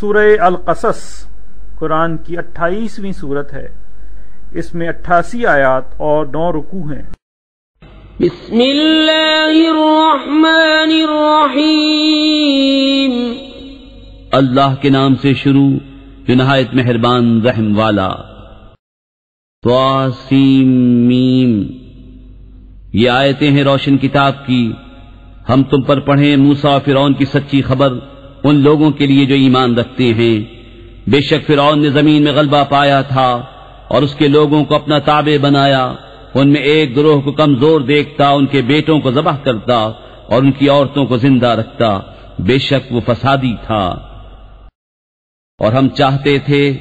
سورہ القصص قرآن کی 28ویں سورت ہے۔ اس میں 88 آیات اور 9 رکوع ہیں۔ بسم اللہ الرحمن الرحیم، اللہ کے نام سے شروع جو نہایت مہربان رحم والا۔ طاسیم میم، یہ آیتیں ہیں روشن کتاب کی۔ ہم تم پر پڑھیں موسیٰ اور فرعون کی سچی خبر ان لوگوں کے لیے جو ایمان رکھتے ہیں۔ بے شک فرعون نے زمین میں غلبہ پایا تھا اور اس کے لوگوں کو اپنا تابع بنایا۔ ان میں ایک گروہ کو کمزور دیکھتا، ان کے بیٹوں کو ذبح کرتا اور ان کی عورتوں کو زندہ رکھتا۔ بے شک وہ فسادی تھا۔ اور ہم چاہتے تھے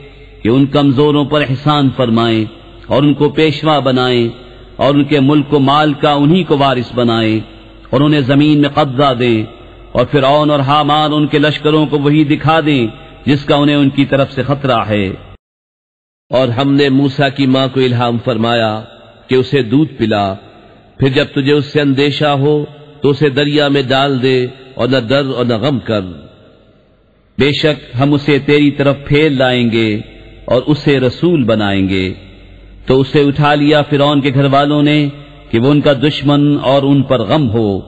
کہ ان کمزوروں پر احسان فرمائیں اور ان کو پیشوا بنائیں اور ان کے ملک و مال کا انہی کو وارث بنائیں اور انہیں زمین میں قبضہ دیں، اور فرعون اور حامان ان کے لشکروں کو وہی دکھا دیں جس کا انہیں ان کی طرف سے خطرہ ہے۔ اور ہم نے موسیٰ کی ماں کو الہام فرمایا کہ اسے دودھ پلا، پھر جب تجھے اس سے اندیشہ ہو تو اسے دریا میں ڈال دے اور نہ ڈر اور نہ غم کر۔ بے شک ہم اسے تیری طرف پھیر لائیں گے اور اسے رسول بنائیں گے۔ تو اسے اٹھا لیا فرعون کے گھر والوں نے کہ وہ ان کا دشمن اور ان پر غم ہو۔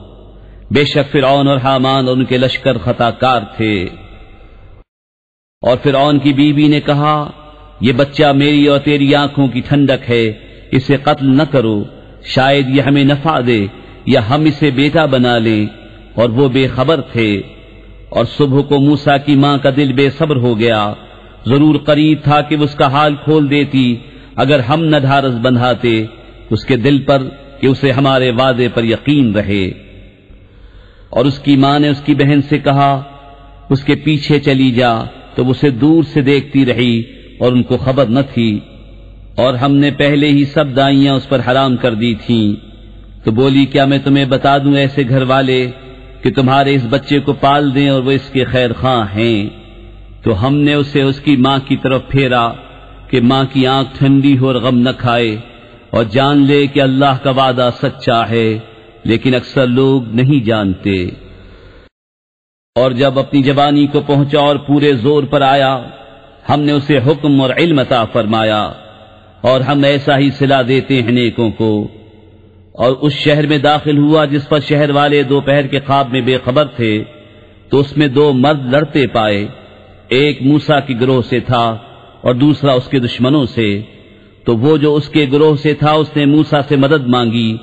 بے شک فرعون اور حامان اور ان کے لشکر خطا کار تھے۔ اور فرعون کی بیوی نے کہا، یہ بچہ میری اور تیری آنکھوں کی ٹھنڈک ہے، اسے قتل نہ کرو، شاید یہ ہمیں نفع دے یا ہم اسے بیٹا بنا لیں۔ اور وہ بے خبر تھے۔ اور صبح کو موسیٰ کی ماں کا دل بے صبر ہو گیا، ضرور قریب تھا کہ وہ اس کا حال کھول دیتی اگر ہم نہ ڈھارس بندھاتے اس کے دل پر کہ اسے ہمارے وعدے پر یقین رہے۔ اور اس کی ماں نے اس کی بہن سے کہا، اس کے پیچھے چلی جا، تو اسے دور سے دیکھتی رہی اور ان کو خبر نہ تھی۔ اور ہم نے پہلے ہی سب دائیاں اس پر حرام کر دی تھیں۔ تو بولی، کیا میں تمہیں بتا دوں ایسے گھر والے کہ تمہارے اس بچے کو پال دیں اور وہ اس کے خیر خواہ ہیں؟ تو ہم نے اسے اس کی ماں کی طرف پھیرا کہ ماں کی آنکھ ٹھنڈی ہو اور غم نہ کھائے اور جان لے کہ اللہ کا وعدہ سچا ہے، لیکن اکثر لوگ نہیں جانتے۔ اور جب اپنی جوانی کو پہنچا اور پورے زور پر آیا، ہم نے اسے حکم اور علم عطا فرمایا، اور ہم ایسا ہی صلہ دیتے ہیں نیکوں کو۔ اور اس شہر میں داخل ہوا جس پر شہر والے دوپہر کے خواب میں بے خبر تھے، تو اس میں 2 مرد لڑتے پائے، ایک موسیٰ کے گروہ سے تھا اور دوسرا اس کے دشمنوں سے۔ تو وہ جو اس کے گروہ سے تھا اس نے موسیٰ سے مدد مانگی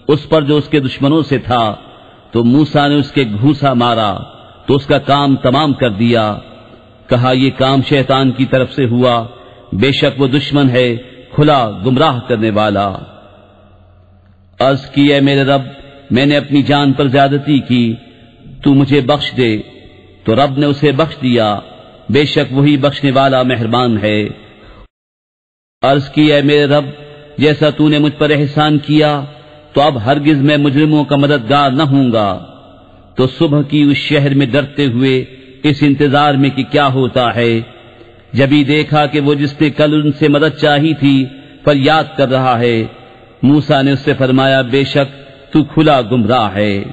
اس پر جو اس کے دشمنوں سے تھا، تو موسیٰ نے اس کے گھوسا مارا تو اس کا کام تمام کر دیا۔ کہا، یہ کام شیطان کی طرف سے ہوا، بے شک وہ دشمن ہے کھلا گمراہ کرنے والا۔ عرض کی، اے میرے رب، میں نے اپنی جان پر زیادتی کی، تو مجھے بخش دے۔ تو رب نے اسے بخش دیا، بے شک وہی بخشنے والا مہربان ہے۔ عرض کی، اے میرے رب، جیسا تو نے مجھ پر احسان کیا تو اب ہرگز میں مجرموں کا مددگار نہ ہوں گا۔ تو صبح کی اس شہر میں ڈرتے ہوئے اس انتظار میں کہ کیا ہوتا ہے، جبھی دیکھا کہ وہ جس نے کل ان سے مدد چاہی تھی پر یاد کر رہا ہے۔ موسیٰ نے اس سے فرمایا، بے شک تو کھلا گمراہ ہے۔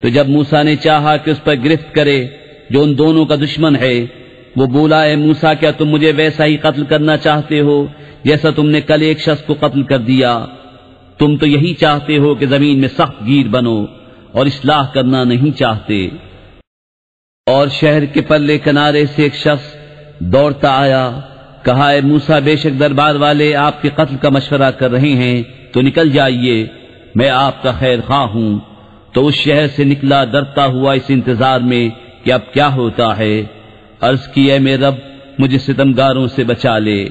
تو جب موسیٰ نے چاہا کہ اس پر گرفت کرے جو ان دونوں کا دشمن ہے، وہ بولا، اے موسیٰ، کیا تم مجھے ویسا ہی قتل کرنا چاہتے ہو جیسا تم نے کل ایک شخص کو قتل کر دیا؟ تم تو یہی چاہتے ہو کہ زمین میں سخت گیر بنو اور اصلاح کرنا نہیں چاہتے۔ اور شہر کے پرلے کنارے سے ایک شخص دوڑتا آیا، کہا، اے موسیٰ، بے شک دربار والے آپ کے قتل کا مشورہ کر رہے ہیں، تو نکل جائیے، میں آپ کا خیر خواہ ہوں۔ تو اس شہر سے نکلا ڈرتا ہوا اس انتظار میں کہ اب کیا ہوتا ہے۔ عرض کی، اے میرے رب، مجھے ستمگاروں سے بچا لے۔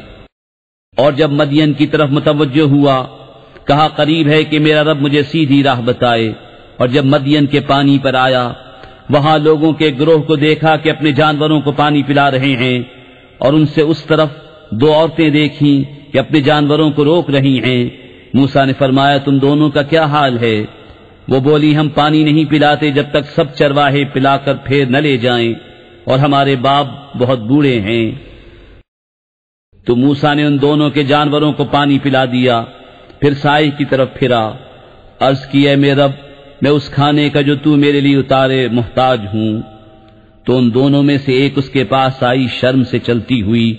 اور جب مدین کی طرف متوجہ ہوا، کہا، قریب ہے کہ میرا رب مجھے سیدھی راہ بتائے۔ اور جب مدین کے پانی پر آیا، وہاں لوگوں کے گروہ کو دیکھا کہ اپنے جانوروں کو پانی پلا رہے ہیں، اور ان سے اس طرف 2 عورتیں دیکھیں کہ اپنے جانوروں کو روک رہی ہیں۔ موسیٰ نے فرمایا، تم دونوں کا کیا حال ہے؟ وہ بولی، ہم پانی نہیں پلاتے جب تک سب چرواہے پلا کر پھر نہ لے جائیں، اور ہمارے باپ بہت بوڑھے ہیں۔ تو موسیٰ نے ان دونوں کے جانوروں کو پانی پلا دیا، پھر سائے کی طرف پھرا۔ عرض کی، اے میرے رب، میں اس کھانے کا جو تو میرے لیے اتارے محتاج ہوں۔ تو ان دونوں میں سے ایک اس کے پاس آئی شرم سے چلتی ہوئی،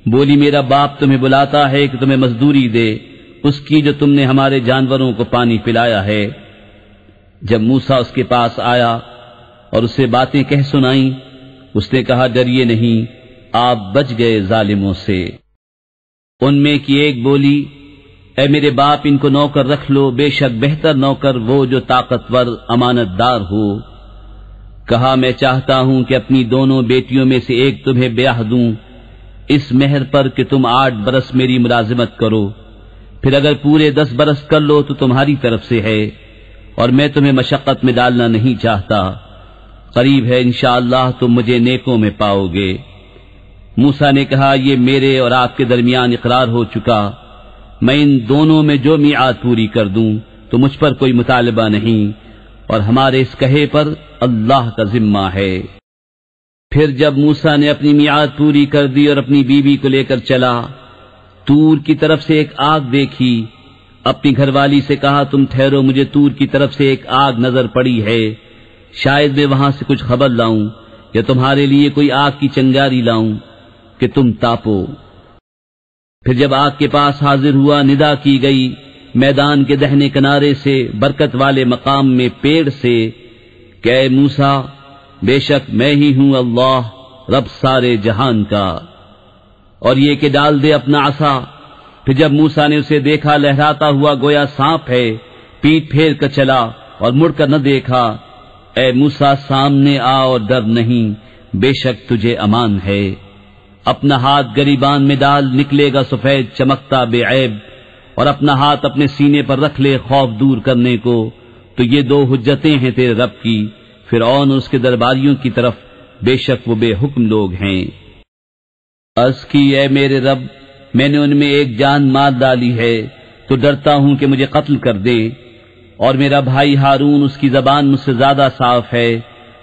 بولی میرا باپ تمہیں بلاتا ہے کہ تمہیں مزدوری دے اس کی جو تم نے ہمارے جانوروں کو پانی پلایا ہے۔ جب موسیٰ اس کے پاس آیا اور اسے باتیں کہہ سنائیں، اس نے کہا ڈریے نہیں، آپ بچ گئے ظالموں سے۔ ان میں کی ایک بولی اے میرے باپ ان کو نوکر رکھ لو، بے شک بہتر نوکر وہ جو طاقتور امانت دار ہو۔ کہا میں چاہتا ہوں کہ اپنی دونوں بیٹیوں میں سے ایک تمہیں بیاہ دوں اس مہر پر کہ تم 8 برس میری ملازمت کرو، پھر اگر پورے 10 برس کر لو تو تمہاری طرف سے ہے، اور میں تمہیں مشقت میں ڈالنا نہیں چاہتا، قریب ہے انشاءاللہ تم مجھے نیکوں میں پاؤ گے۔ موسیٰ نے کہا یہ میرے اور آپ کے درمیان اقرار ہو چکا، میں ان دونوں میں جو میعاد پوری کر دوں تو مجھ پر کوئی مطالبہ نہیں، اور ہمارے اس کہے پر اللہ کا ذمہ ہے۔ پھر جب موسیٰ نے اپنی میعاد پوری کر دی اور اپنی بیوی کو لے کر چلا، طور کی طرف سے ایک آگ دیکھی، اپنی گھر والی سے کہا تم ٹھہرو، مجھے طور کی طرف سے ایک آگ نظر پڑی ہے، شاید میں وہاں سے کچھ خبر لاؤں یا تمہارے لیے کوئی آگ کی چنگاری لاؤں کہ تم تاپو۔ پھر جب آگ کے پاس حاضر ہوا، ندا کی گئی میدان کے دہنے کنارے سے، برکت والے مقام میں پیڑ سے کہ اے موسیٰ بے شک میں ہی ہوں اللہ رب سارے جہان کا، اور یہ کہ ڈال دے اپنا عصا۔ پھر جب موسیٰ نے اسے دیکھا لہراتا ہوا گویا سانپ ہے، پیٹ پھیر کر چلا اور مڑ کر نہ دیکھا۔ اے موسیٰ سامنے آ اور ڈر نہیں، بے شک تجھے امان ہے۔ اپنا ہاتھ گریبان میں ڈال، نکلے گا سفید چمکتا بے عیب، اور اپنا ہاتھ اپنے سینے پر رکھ لے خوف دور کرنے کو، تو یہ 2 حجتیں ہیں تیرے رب کی، فرعون اور اس کے درباریوں کی طرف، بے شک وہ بے حکم لوگ ہیں۔ عرض کی اے میرے رب میں نے ان میں ایک جان مار ڈالی ہے تو ڈرتا ہوں کہ مجھے قتل کر دے، اور میرا بھائی ہارون اس کی زبان مجھ سے زیادہ صاف ہے،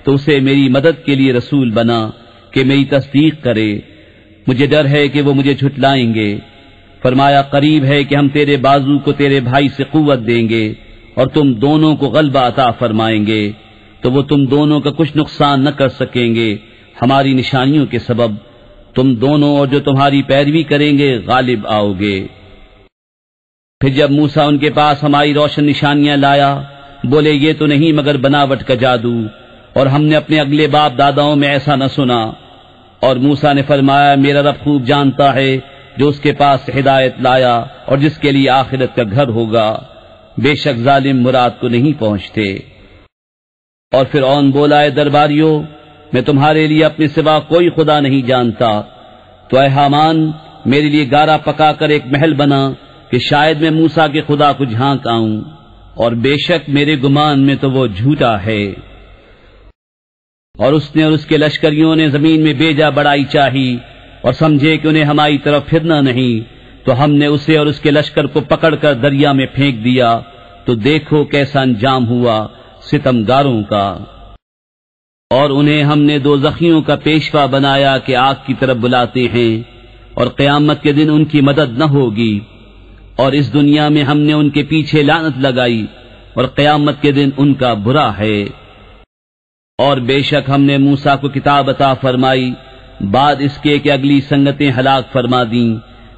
تو اسے میری مدد کے لیے رسول بنا کہ میری تصدیق کرے، مجھے ڈر ہے کہ وہ مجھے جھٹلائیں گے۔ فرمایا قریب ہے کہ ہم تیرے بازو کو تیرے بھائی سے قوت دیں گے اور تم دونوں کو غلبہ عطا فرمائیں گے، تو وہ تم دونوں کا کچھ نقصان نہ کر سکیں گے ہماری نشانیوں کے سبب، تم دونوں اور جو تمہاری پیروی کریں گے غالب آؤ گے۔ پھر جب موسیٰ ان کے پاس ہماری روشن نشانیاں لایا، بولے یہ تو نہیں مگر بناوٹ کا جادو، اور ہم نے اپنے اگلے باپ داداؤں میں ایسا نہ سنا۔ اور موسیٰ نے فرمایا میرا رب خوب جانتا ہے جو اس کے پاس ہدایت لایا اور جس کے لیے آخرت کا گھر ہوگا، بے شک ظالم مراد کو نہیں پہنچتے۔ اور فرعون بولا اے درباریوں میں تمہارے لیے اپنے سوا کوئی خدا نہیں جانتا، تو اے حامان میرے لیے گارا پکا کر ایک محل بنا کہ شاید میں موسیٰ کے خدا کو جھانک آؤں، اور بے شک میرے گمان میں تو وہ جھوٹا ہے۔ اور اس نے اور اس کے لشکریوں نے زمین میں بیجا بڑائی چاہی اور سمجھے کہ انہیں ہماری طرف پھرنا نہیں، تو ہم نے اسے اور اس کے لشکر کو پکڑ کر دریا میں پھینک دیا، تو دیکھو کیسا انجام ہوا ستمگاروں کا۔ اور انہیں ہم نے دوزخیوں کا پیشوا بنایا کہ آگ کی طرف بلاتے ہیں، اور قیامت کے دن ان کی مدد نہ ہوگی، اور اس دنیا میں ہم نے ان کے پیچھے لعنت لگائی، اور قیامت کے دن ان کا برا ہے۔ اور بے شک ہم نے موسیٰ کو کتاب عطا فرمائی بعد اس کے کہ اگلی سنگتیں ہلاک فرما دیں،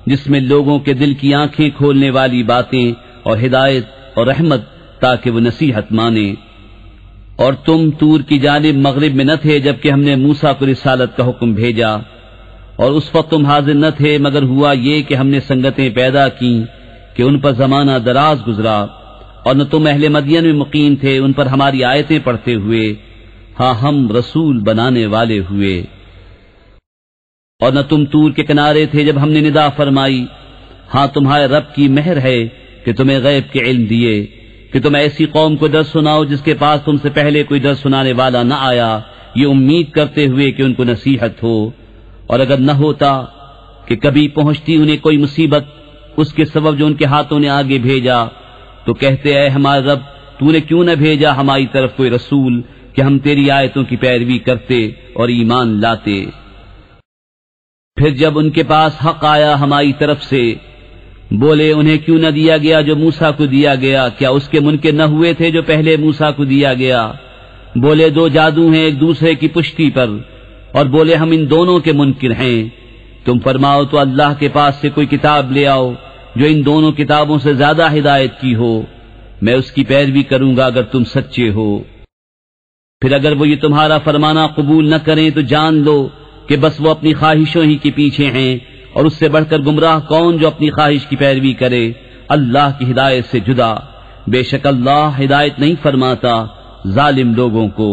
جس میں لوگوں کے دل کی آنکھیں کھولنے والی باتیں اور ہدایت اور رحمت، تاکہ وہ نصیحت مانے۔ اور تم طور کی جانب مغرب میں نہ تھے جبکہ ہم نے موسیٰ کو رسالت کا حکم بھیجا، اور اس وقت تم حاضر نہ تھے، مگر ہوا یہ کہ ہم نے سنگتیں پیدا کیں کہ ان پر زمانہ دراز گزرا، اور نہ تم اہل مدین میں مقیم تھے ان پر ہماری آیتیں پڑھتے ہوئے، ہاں ہم رسول بنانے والے ہوئے۔ اور نہ تم طور کے کنارے تھے جب ہم نے ندا فرمائی، ہاں تمہارے رب کی مہر ہے کہ تمہیں غیب کے علم دیے کہ تم ایسی قوم کو ڈر سناؤ جس کے پاس تم سے پہلے کوئی ڈر سنانے والا نہ آیا، یہ امید کرتے ہوئے کہ ان کو نصیحت ہو۔ اور اگر نہ ہوتا کہ کبھی پہنچتی انہیں کوئی مصیبت اس کے سبب جو ان کے ہاتھوں نے آگے بھیجا، تو کہتے اے ہمارے رب تو نے کیوں نہ بھیجا ہماری طرف کوئی رسول کہ ہم تیری آیتوں کی پیروی کرتے اور ایمان لاتے۔ پھر جب ان کے پاس حق آیا ہماری طرف سے، بولے انہیں کیوں نہ دیا گیا جو موسیٰ کو دیا گیا، کیا اس کے منکر نہ ہوئے تھے جو پہلے موسیٰ کو دیا گیا؟ بولے دو جادو ہیں ایک دوسرے کی پشتی پر، اور بولے ہم ان دونوں کے منکر ہیں۔ تم فرماؤ تو اللہ کے پاس سے کوئی کتاب لے آؤ جو ان دونوں کتابوں سے زیادہ ہدایت کی ہو، میں اس کی پیروی کروں گا اگر تم سچے ہو۔ پھر اگر وہ یہ تمہارا فرمانا قبول نہ کریں تو جان لو کہ بس وہ اپنی خواہشوں ہی کے پیچھے ہیں، اور اس سے بڑھ کر گمراہ کون جو اپنی خواہش کی پیروی کرے اللہ کی ہدایت سے جدا۔ بے شک اللہ ہدایت نہیں فرماتا ظالم لوگوں کو۔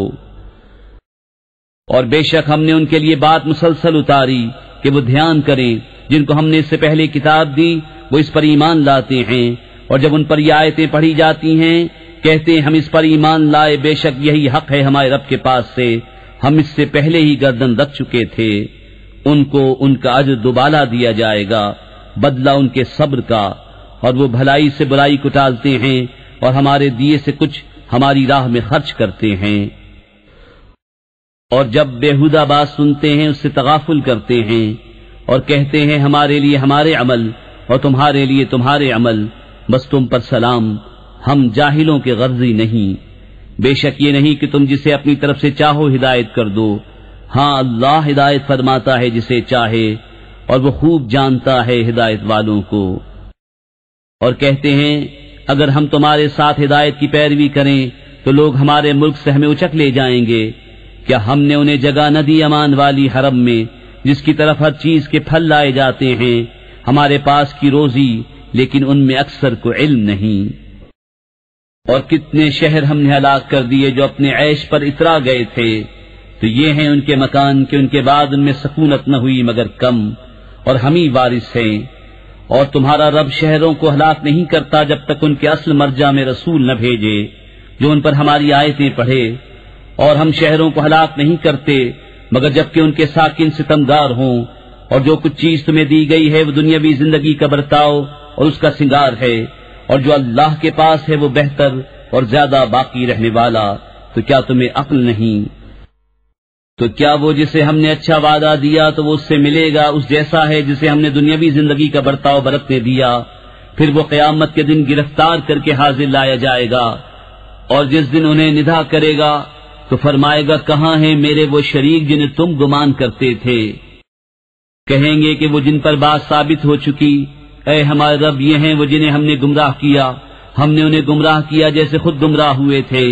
اور بے شک ہم نے ان کے لیے بات مسلسل اتاری کہ وہ دھیان کریں، جن کو ہم نے اس سے پہلے کتاب دی وہ اس پر ایمان لاتے ہیں، اور جب ان پر یہ آیتیں پڑھی جاتی ہیں کہتے ہیں ہم اس پر ایمان لائے، بے شک یہی حق ہے ہمارے رب کے پاس سے، ہم اس سے پہلے ہی گردن رکھ چکے تھے۔ ان کو ان کا اجر دوبالا دیا جائے گا، بدلہ ان کے صبر کا، اور وہ بھلائی سے برائی کو ٹالتے ہیں اور ہمارے دیے سے کچھ ہماری راہ میں خرچ کرتے ہیں۔ اور جب بےہودہ بات سنتے ہیں اس سے تغافل کرتے ہیں اور کہتے ہیں ہمارے لیے ہمارے عمل اور تمہارے لیے تمہارے عمل، بس تم پر سلام، ہم جاہلوں کے غرضی نہیں۔ بے شک یہ نہیں کہ تم جسے اپنی طرف سے چاہو ہدایت کر دو، ہاں اللہ ہدایت فرماتا ہے جسے چاہے، اور وہ خوب جانتا ہے ہدایت والوں کو۔ اور کہتے ہیں اگر ہم تمہارے ساتھ ہدایت کی پیروی کریں تو لوگ ہمارے ملک سے ہمیں اچک لے جائیں گے، کیا ہم نے انہیں جگہ نہ دی امان والی حرم میں جس کی طرف ہر چیز کے پھل لائے جاتے ہیں، ہمارے پاس کی روزی، لیکن ان میں اکثر کو علم نہیں۔ اور کتنے شہر ہم نے ہلاک کر دیے جو اپنے عیش پر اترا گئے تھے، تو یہ ہیں ان کے مکان کہ ان کے بعد ان میں سکونت نہ ہوئی مگر کم، اور ہم ہی وارث ہیں۔ اور تمہارا رب شہروں کو ہلاک نہیں کرتا جب تک ان کے اصل مرجع میں رسول نہ بھیجے جو ان پر ہماری آیتیں پڑھے، اور ہم شہروں کو ہلاک نہیں کرتے مگر جبکہ ان کے ساکن ستمگار ہوں، اور جو کچھ چیز تمہیں دی گئی ہے وہ دنیاوی زندگی کا برتاؤ اور اس کا سنگار ہے، اور جو اللہ کے پاس ہے وہ بہتر اور زیادہ باقی رہنے والا، تو کیا تمہیں عقل نہیں؟ تو کیا وہ جسے ہم نے اچھا وعدہ دیا تو وہ اس سے ملے گا اس جیسا ہے جسے ہم نے دنیاوی زندگی کا برتاؤ برتنے دیا؟ پھر وہ قیامت کے دن گرفتار کر کے حاضر لایا جائے گا، اور جس دن انہیں ندا کرے گا تو فرمائے گا کہاں ہیں میرے وہ شریک جنہیں تم گمان کرتے تھے؟ کہیں گے کہ وہ جن پر بات ثابت ہو چکی، اے ہمارے رب یہ ہیں وہ جنہیں ہم نے گمراہ کیا، ہم نے انہیں گمراہ کیا جیسے خود گمراہ ہوئے تھے،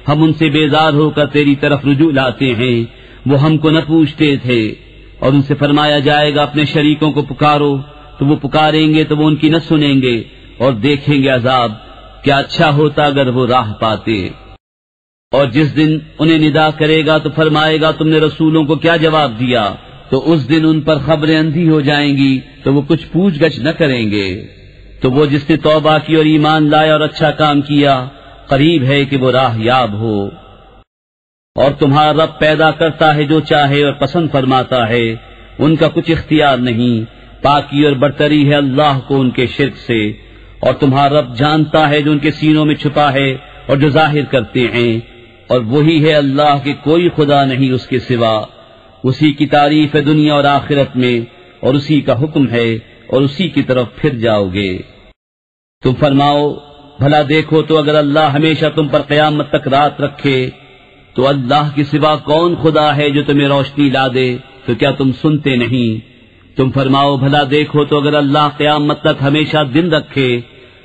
ہم ان سے بیزار ہو کر تیری طرف رجوع لاتے ہیں، وہ ہم کو نہ پوچھتے تھے۔ اور ان سے فرمایا جائے گا اپنے شریکوں کو پکارو، تو وہ پکاریں گے تو وہ ان کی نہ سنیں گے، اور دیکھیں گے عذاب، کیا اچھا ہوتا اگر وہ راہ پاتے۔ اور جس دن انہیں ندا کرے گا تو فرمائے گا تم نے رسولوں کو کیا جواب دیا؟ تو اس دن ان پر خبریں اندھی ہو جائیں گی تو وہ کچھ پوچھ گچھ نہ کریں گے۔ تو وہ جس نے توبہ کی اور ایمان لایا اور اچھا کام کیا، قریب ہے کہ وہ راہ یاب ہو۔ اور تمہارا رب پیدا کرتا ہے جو چاہے اور پسند فرماتا ہے، ان کا کچھ اختیار نہیں، پاکی اور برتری ہے اللہ کو ان کے شرک سے۔ اور تمہارا رب جانتا ہے جو ان کے سینوں میں چھپا ہے اور جو ظاہر کرتے ہیں، اور وہی ہے اللہ کہ کوئی خدا نہیں اس کے سوا، اسی کی تعریف ہے دنیا اور آخرت میں، اور اسی کا حکم ہے اور اسی کی طرف پھر جاؤ گے۔ تم فرماؤ بھلا دیکھو تو اگر اللہ ہمیشہ تم پر قیامت تک رات رکھے تو اللہ کے سوا کون خدا ہے جو تمہیں روشنی لا دے؟ تو کیا تم سنتے نہیں؟ تم فرماؤ بھلا دیکھو تو اگر اللہ قیامت تک ہمیشہ دن رکھے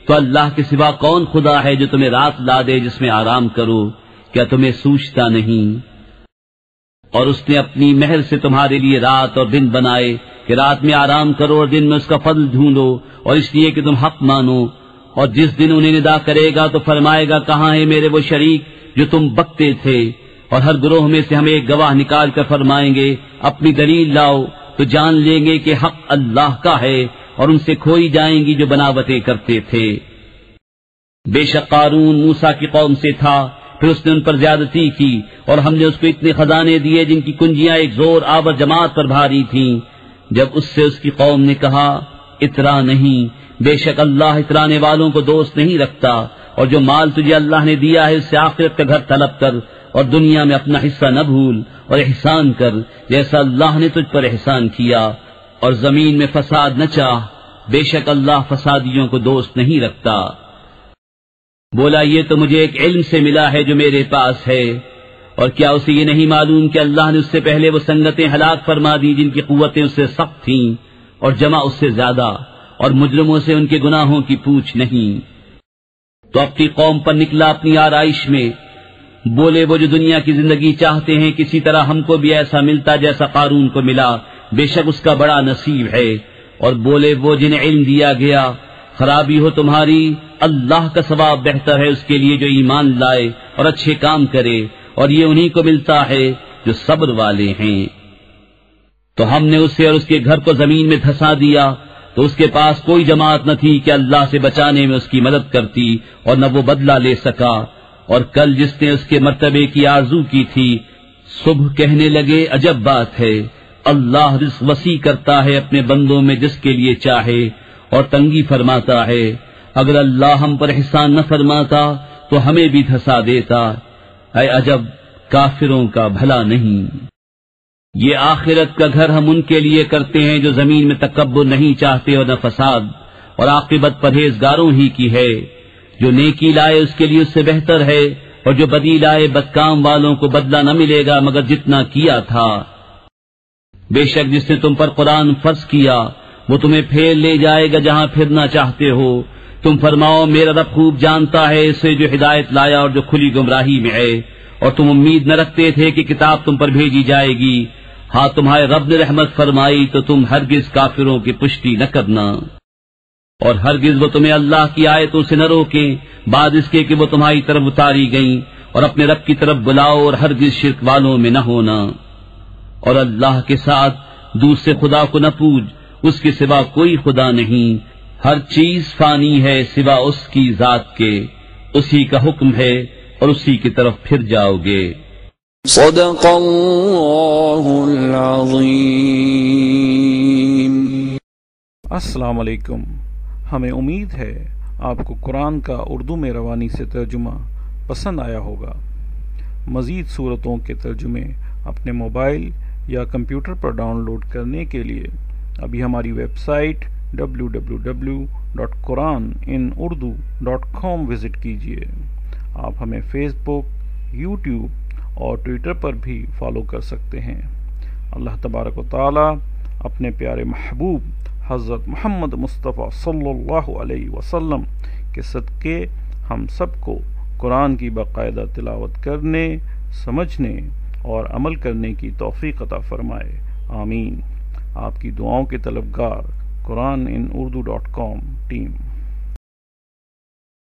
تو اللہ کے سوا کون خدا ہے جو تمہیں رات لا دے جس میں آرام کرو؟ کیا تمہیں سوچتا نہیں؟ اور اس نے اپنی مہر سے تمہارے لیے رات اور دن بنائے کہ رات میں آرام کرو اور دن میں اس کا فضل ڈھونڈو، اور اس لیے کہ تم حق مانو۔ اور جس دن انہیں ندا کرے گا تو فرمائے گا کہاں ہیں میرے وہ شریک جو تم بکتے تھے؟ اور ہر گروہ میں سے ہم ایک گواہ نکال کر فرمائیں گے اپنی دلیل لاؤ، تو جان لیں گے کہ حق اللہ کا ہے، اور ان سے کھوئی جائیں گی جو بناوٹیں کرتے تھے۔ بے شک قارون موسیٰ کی قوم سے تھا، پھر اس نے ان پر زیادتی کی، اور ہم نے اس کو اتنے خزانے دیے جن کی کنجیاں ایک زور آور جماعت پر بھاری تھیں۔ جب اس سے اس کی قوم نے کہا اترا نہیں، بے شک اللہ اترانے والوں کو دوست نہیں رکھتا، اور جو مال تجھے اللہ نے دیا ہے اس سے آخرت کا گھر طلب کر، اور دنیا میں اپنا حصہ نہ بھول، اور احسان کر جیسا اللہ نے تجھ پر احسان کیا، اور زمین میں فساد نہ چاہ، بے شک اللہ فسادیوں کو دوست نہیں رکھتا۔ بولا یہ تو مجھے ایک علم سے ملا ہے جو میرے پاس ہے، اور کیا اسے یہ نہیں معلوم کہ اللہ نے اس سے پہلے وہ سنگتیں ہلاک فرما دی جن کی قوتیں اس سے سخت تھیں اور جمع اس سے زیادہ، اور مجرموں سے ان کے گناہوں کی پوچھ نہیں۔ تو اپنی قوم پر نکلا اپنی آرائش میں، بولے وہ جو دنیا کی زندگی چاہتے ہیں کسی طرح ہم کو بھی ایسا ملتا جیسا قارون کو ملا، بے شک اس کا بڑا نصیب ہے۔ اور بولے وہ جنہیں علم دیا گیا، خرابی ہو تمہاری، اللہ کا ثواب بہتر ہے اس کے لیے جو ایمان لائے اور اچھے کام کرے، اور یہ انہی کو ملتا ہے جو صبر والے ہیں۔ تو ہم نے اسے اور اس کے گھر کو زمین میں دھسا دیا، تو اس کے پاس کوئی جماعت نہ تھی کہ اللہ سے بچانے میں اس کی مدد کرتی، اور نہ وہ بدلہ لے سکا۔ اور کل جس نے اس کے مرتبے کی آرزو کی تھی، صبح کہنے لگے عجب بات ہے، اللہ رزق وسیع کرتا ہے اپنے بندوں میں جس کے لیے چاہے، اور تنگی فرماتا ہے۔ اگر اللہ ہم پر احسان نہ فرماتا تو ہمیں بھی دھسا دیتا۔ اے عجب کافروں کا بھلا نہیں۔ یہ آخرت کا گھر ہم ان کے لیے کرتے ہیں جو زمین میں تکبر نہیں چاہتے اور نہ فساد، اور عاقبت پرہیزگاروں ہی کی ہے۔ جو نیکی لائے اس کے لیے اس سے بہتر ہے، اور جو بدی لائے بدکام والوں کو بدلہ نہ ملے گا مگر جتنا کیا تھا۔ بے شک جس نے تم پر قرآن فرض کیا وہ تمہیں پھیر لے جائے گا جہاں پھرنا چاہتے ہو۔ تم فرماؤ میرا رب خوب جانتا ہے اسے جو ہدایت لایا اور جو کھلی گمراہی میں ہے، اور تم امید نہ رکھتے تھے کہ کتاب تم پر بھیجی جائے گی۔ ہاں تمہارے رب نے رحمت فرمائی تو تم ہرگز کافروں کی پشتی نہ کرنا، اور ہرگز وہ تمہیں اللہ کی آیتوں سے نہ روکیں بعد اس کے کہ وہ تمہاری طرف اتاری گئیں، اور اپنے رب کی طرف بلاؤ اور ہرگز شرک والوں میں نہ ہونا۔ اور اللہ کے ساتھ دوسرے خدا کو نہ پوج، اس کے سوا کوئی خدا نہیں، ہر چیز فانی ہے سوا اس کی ذات کے، اسی کا حکم ہے اور اسی کی طرف پھر جاؤ گے۔ صدق اللہ العظیم۔ السلام علیکم۔ ہمیں امید ہے آپ کو قرآن کا اردو میں روانی سے ترجمہ پسند آیا ہوگا۔ مزید صورتوں کے ترجمے اپنے موبائل یا کمپیوٹر پر ڈاؤن لوڈ کرنے کے لیے ابھی ہماری ویب سائٹ www.quraninurdu.com وزٹ کیجیے۔ آپ ہمیں فیس بک، یوٹیوب اور ٹویٹر پر بھی فالو کر سکتے ہیں۔ اللہ تبارک و تعالی اپنے پیارے محبوب حضرت محمد مصطفیٰ صلی اللہ علیہ وسلم کے صدقے ہم سب کو قرآن کی باقاعدہ تلاوت کرنے، سمجھنے اور عمل کرنے کی توفیق عطا فرمائے، آمین۔ آپ کی دعاؤں کے طلبگار قرآن ان اردو .com ٹیم۔